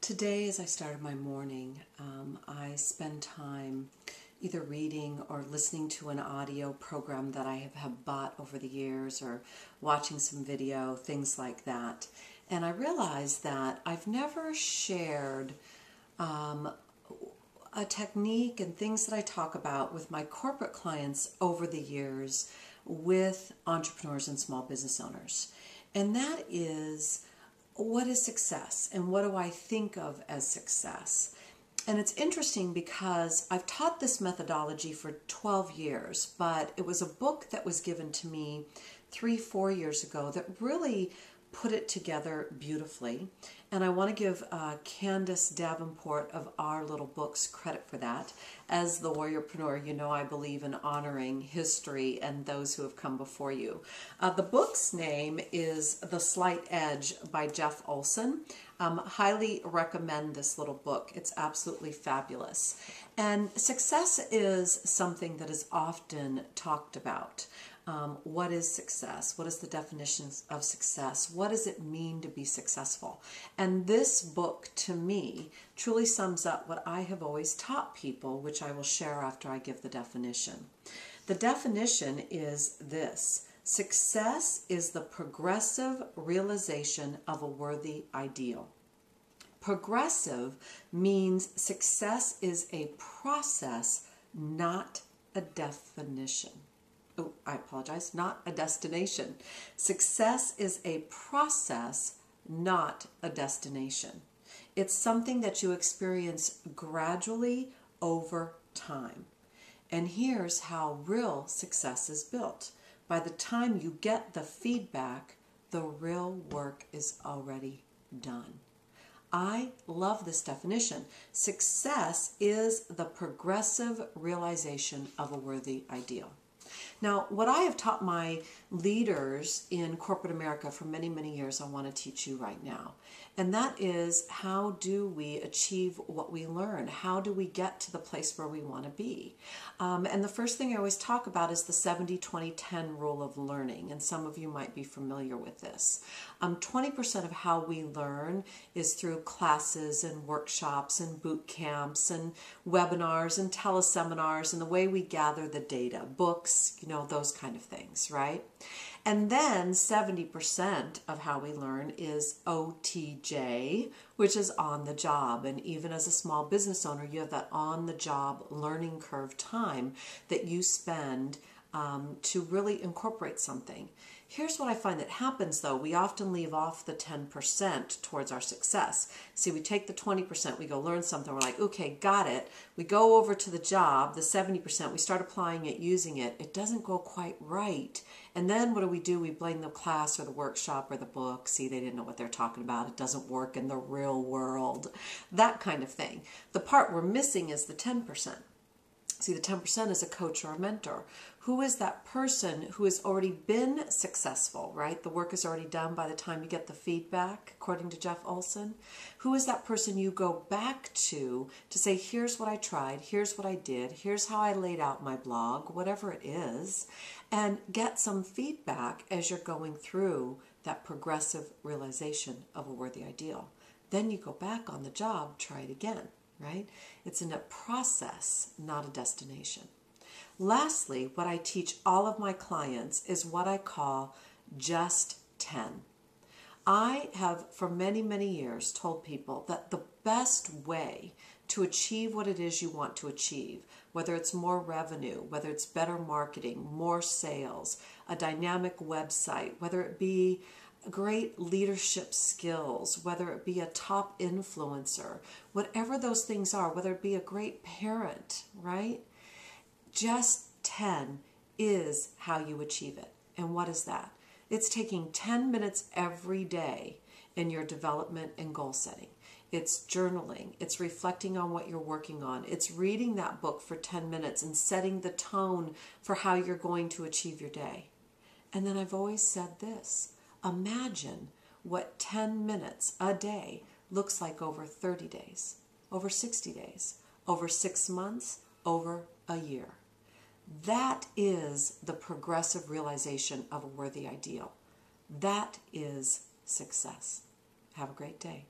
Today, as I started my morning, I spend time either reading or listening to an audio program that I have bought over the years, or watching some video, things like that. And I realized that I've never shared a technique and things that I talk about with my corporate clients over the years with entrepreneurs and small business owners. And that is, what is success and what do I think of as success? And it's interesting because I've taught this methodology for 12 years, but it was a book that was given to me 3-4 years ago that really put it together beautifully. And I want to give Candace Davenport of Our Little Books credit for that. As the warriorpreneur, you know I believe in honoring history and those who have come before you. The book's name is The Slight Edge by Jeff Olson. Highly recommend this little book. It's absolutely fabulous. And success is something that is often talked about. What is success? What is the definition of success? What does it mean to be successful? And this book, to me, truly sums up what I have always taught people, which I will share after I give the definition. The definition is this: success is the progressive realization of a worthy ideal. Progressive means success is a process, not a definition. Oh, I apologize, not a destination. Success is a process, not a destination. It's something that you experience gradually over time. And here's how real success is built. By the time you get the feedback, the real work is already done. I love this definition. Success is the progressive realization of a worthy ideal. Now, what I have taught my leaders in corporate America for many, many years, I want to teach you right now. And that is, how do we achieve what we learn? How do we get to the place where we want to be? And the first thing I always talk about is the 70-20-10 rule of learning. And some of you might be familiar with this. 20% of how we learn is through classes and workshops and boot camps and webinars and teleseminars and the way we gather the data, books, you know, those kind of things, right? And then 70% of how we learn is OTJ, which is on the job. And even as a small business owner, you have that on the job learning curve time that you spend to really incorporate something. Here's what I find that happens, though. We often leave off the 10% towards our success. See, we take the 20%, we go learn something, we're like, okay, got it. We go over to the job, the 70%, we start applying it, using it. It doesn't go quite right. And then what do? We blame the class or the workshop or the book. See, they didn't know what they're talking about. It doesn't work in the real world. That kind of thing. The part we're missing is the 10%. See, the 10% is a coach or a mentor. Who is that person who has already been successful, right? The work is already done by the time you get the feedback, according to Jeff Olson. Who is that person you go back to say, here's what I tried, here's what I did, here's how I laid out my blog, whatever it is, and get some feedback as you're going through that progressive realization of a worthy ideal. Then you go back on the job, try it again. Right? It's in a process, not a destination. Lastly, what I teach all of my clients is what I call just 10. I have for many, many years told people that the best way to achieve what it is you want to achieve, whether it's more revenue, whether it's better marketing, more sales, a dynamic website, whether it be great leadership skills, whether it be a top influencer, whatever those things are, whether it be a great parent, right? Just 10 is how you achieve it. And what is that? It's taking 10 minutes every day in your development and goal setting. It's journaling. It's reflecting on what you're working on. It's reading that book for 10 minutes and setting the tone for how you're going to achieve your day. And then I've always said this: imagine what 10 minutes a day looks like over 30 days, over 60 days, over 6 months, over a year. That is the progressive realization of a worthy ideal. That is success. Have a great day.